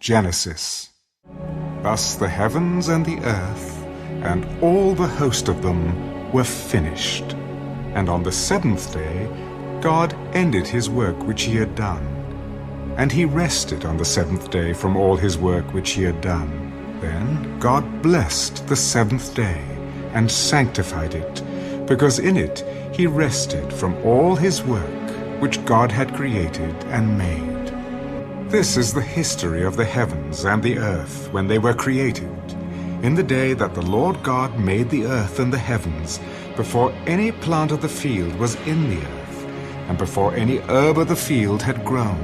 Genesis. Thus the heavens and the earth, and all the host of them, were finished. And on the seventh day God ended his work which he had done. And he rested on the seventh day from all his work which he had done. Then God blessed the seventh day, and sanctified it, because in it he rested from all his work which God had created and made. This is the history of the heavens and the earth when they were created, in the day that the Lord God made the earth and the heavens, before any plant of the field was in the earth, and before any herb of the field had grown.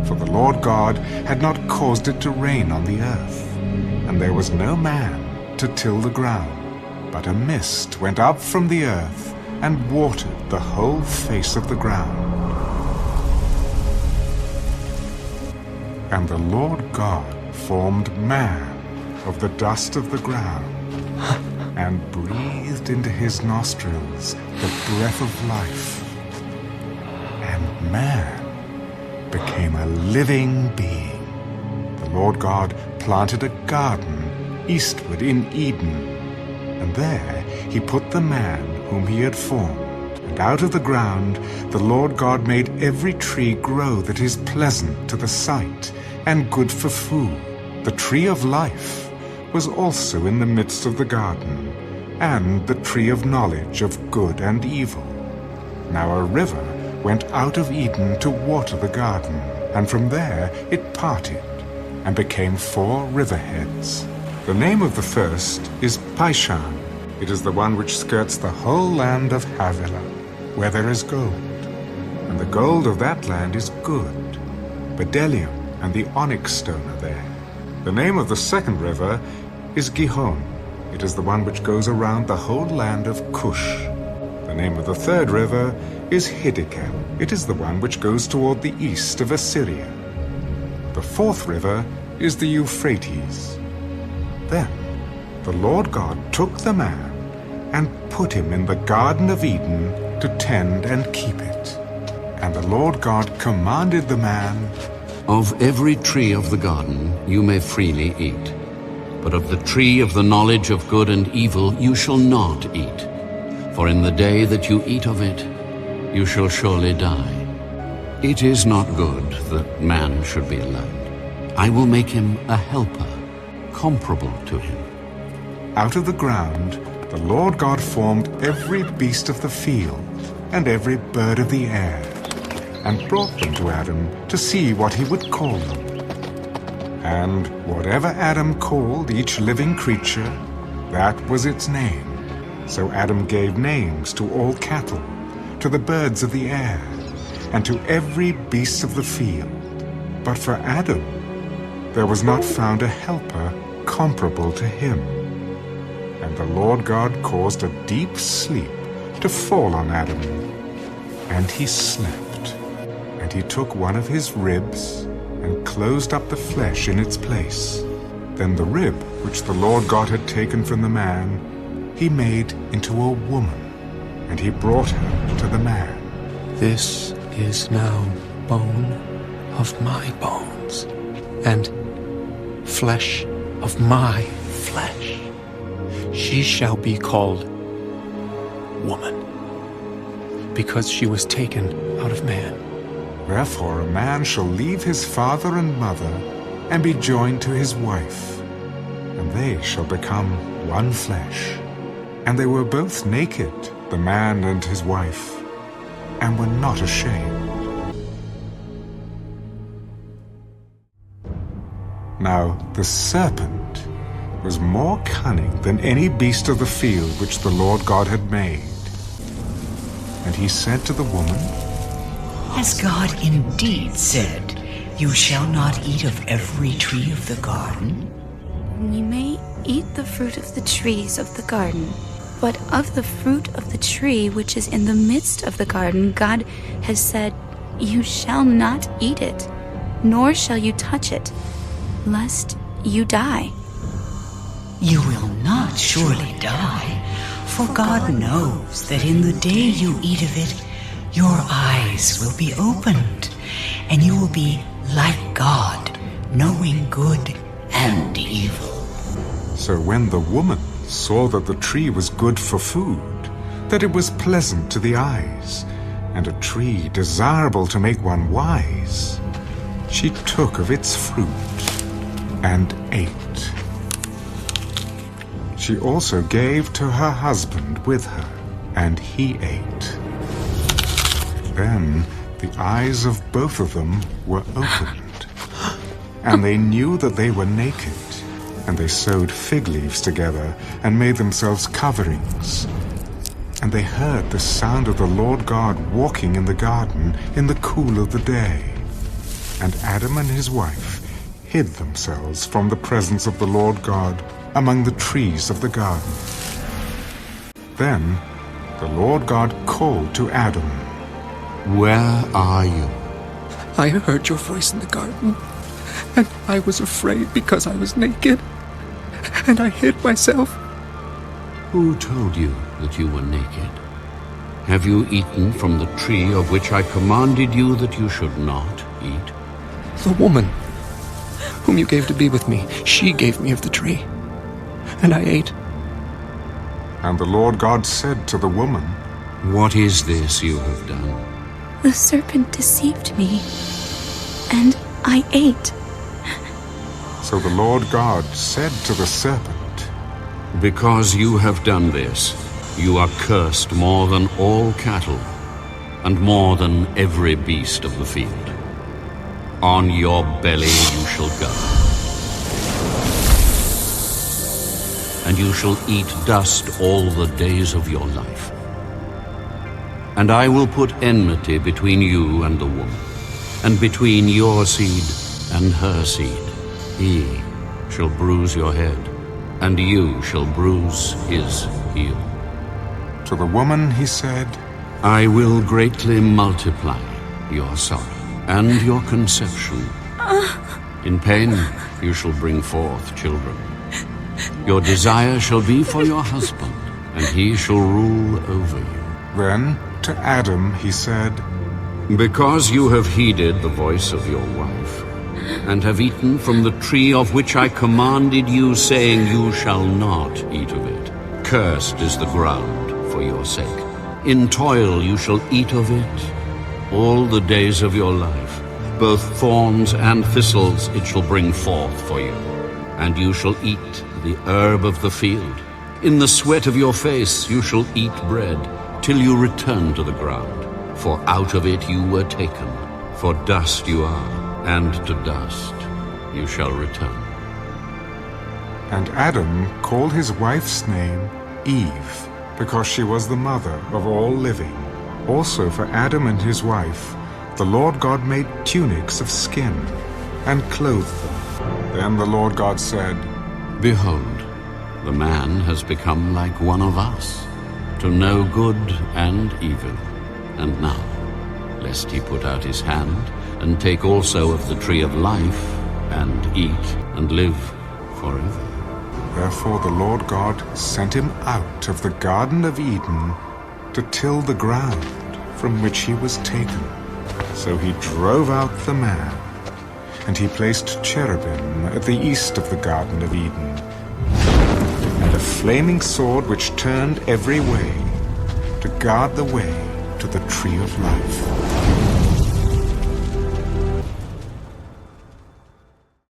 For the Lord God had not caused it to rain on the earth, and there was no man to till the ground. But a mist went up from the earth and watered the whole face of the ground. And the Lord God formed man of the dust of the ground, and breathed into his nostrils the breath of life. And man became a living being. The Lord God planted a garden eastward in Eden, and there he put the man whom he had formed. And out of the ground the Lord God made every tree grow that is pleasant to the sight, and good for food. The tree of life was also in the midst of the garden, and the tree of knowledge of good and evil. Now a river went out of Eden to water the garden, and from there it parted, and became 4 riverheads. The name of the first is Pishon. It is the one which skirts the whole land of Havilah, where there is gold. And the gold of that land is good. Bdellium and the onyx stone are there. The name of the second river is Gihon. It is the one which goes around the whole land of Cush. The name of the third river is Hiddekel. It is the one which goes toward the east of Assyria. The fourth river is the Euphrates. Then the Lord God took the man and put him in the Garden of Eden to tend and keep it. And the Lord God commanded the man, "Of every tree of the garden you may freely eat, but of the tree of the knowledge of good and evil you shall not eat. For in the day that you eat of it, you shall surely die. It is not good that man should be alone. I will make him a helper, comparable to him." Out of the ground the Lord God formed every beast of the field and every bird of the air, and brought them to Adam to see what he would call them. And whatever Adam called each living creature, that was its name. So Adam gave names to all cattle, to the birds of the air, and to every beast of the field. But for Adam there was not found a helper comparable to him. And the Lord God caused a deep sleep to fall on Adam, and he slept. And he took one of his ribs and closed up the flesh in its place. Then the rib which the Lord God had taken from the man he made into a woman, and he brought her to the man. "This is now bone of my bones, and flesh of my flesh. She shall be called woman, because she was taken out of man." Therefore a man shall leave his father and mother, and be joined to his wife, and they shall become one flesh. And they were both naked, the man and his wife, and were not ashamed. Now the serpent was more cunning than any beast of the field which the Lord God had made. And he said to the woman, "Has God indeed said, 'You shall not eat of every tree of the garden'?" "We may eat the fruit of the trees of the garden, but of the fruit of the tree which is in the midst of the garden, God has said, 'You shall not eat it, nor shall you touch it, lest you die.'" You will not surely die, for God knows that in the day you eat of it, your eyes will be opened, and you will be like God, knowing good and evil. So when the woman saw that the tree was good for food, that it was pleasant to the eyes, and a tree desirable to make one wise, she took of its fruit and ate. She also gave to her husband with her, and he ate. Then the eyes of both of them were opened, and they knew that they were naked, and they sewed fig leaves together and made themselves coverings. And they heard the sound of the Lord God walking in the garden in the cool of the day. And Adam and his wife hid themselves from the presence of the Lord God among the trees of the garden. Then the Lord God called to Adam. Where are you? I heard your voice in the garden, and I was afraid because I was naked, and I hid myself. Who told you that you were naked? Have you eaten from the tree of which I commanded you that you should not eat? The woman whom you gave to be with me, she gave me of the tree, and I ate. And the Lord God said to the woman, What is this you have done? The serpent deceived me, and I ate. So the Lord God said to the serpent, Because you have done this, you are cursed more than all cattle, and more than every beast of the field. On your belly you shall go, and you shall eat dust all the days of your life. And I will put enmity between you and the woman, and between your seed and her seed. He shall bruise your head, and you shall bruise his heel. To the woman he said, I will greatly multiply your sorrow and your conception. In pain you shall bring forth children. Your desire shall be for your husband, and he shall rule over you. Then to Adam he said, Because you have heeded the voice of your wife, and have eaten from the tree of which I commanded you, saying, You shall not eat of it. Cursed is the ground for your sake. In toil you shall eat of it all the days of your life. Both thorns and thistles it shall bring forth for you. And you shall eat the herb of the field. In the sweat of your face you shall eat bread, till you return to the ground. For out of it you were taken. For dust you are, and to dust you shall return. And Adam called his wife's name Eve, because she was the mother of all living. Also for Adam and his wife, the Lord God made tunics of skin and clothed them. Then the Lord God said, Behold, the man has become like one of us, to know good and evil. And now, lest he put out his hand, and take also of the tree of life, and eat, and live forever. Therefore the Lord God sent him out of the Garden of Eden to till the ground from which he was taken. So he drove out the man, and he placed cherubim at the east of the Garden of Eden, and a flaming sword which turned every way, to guard the way to the tree of life.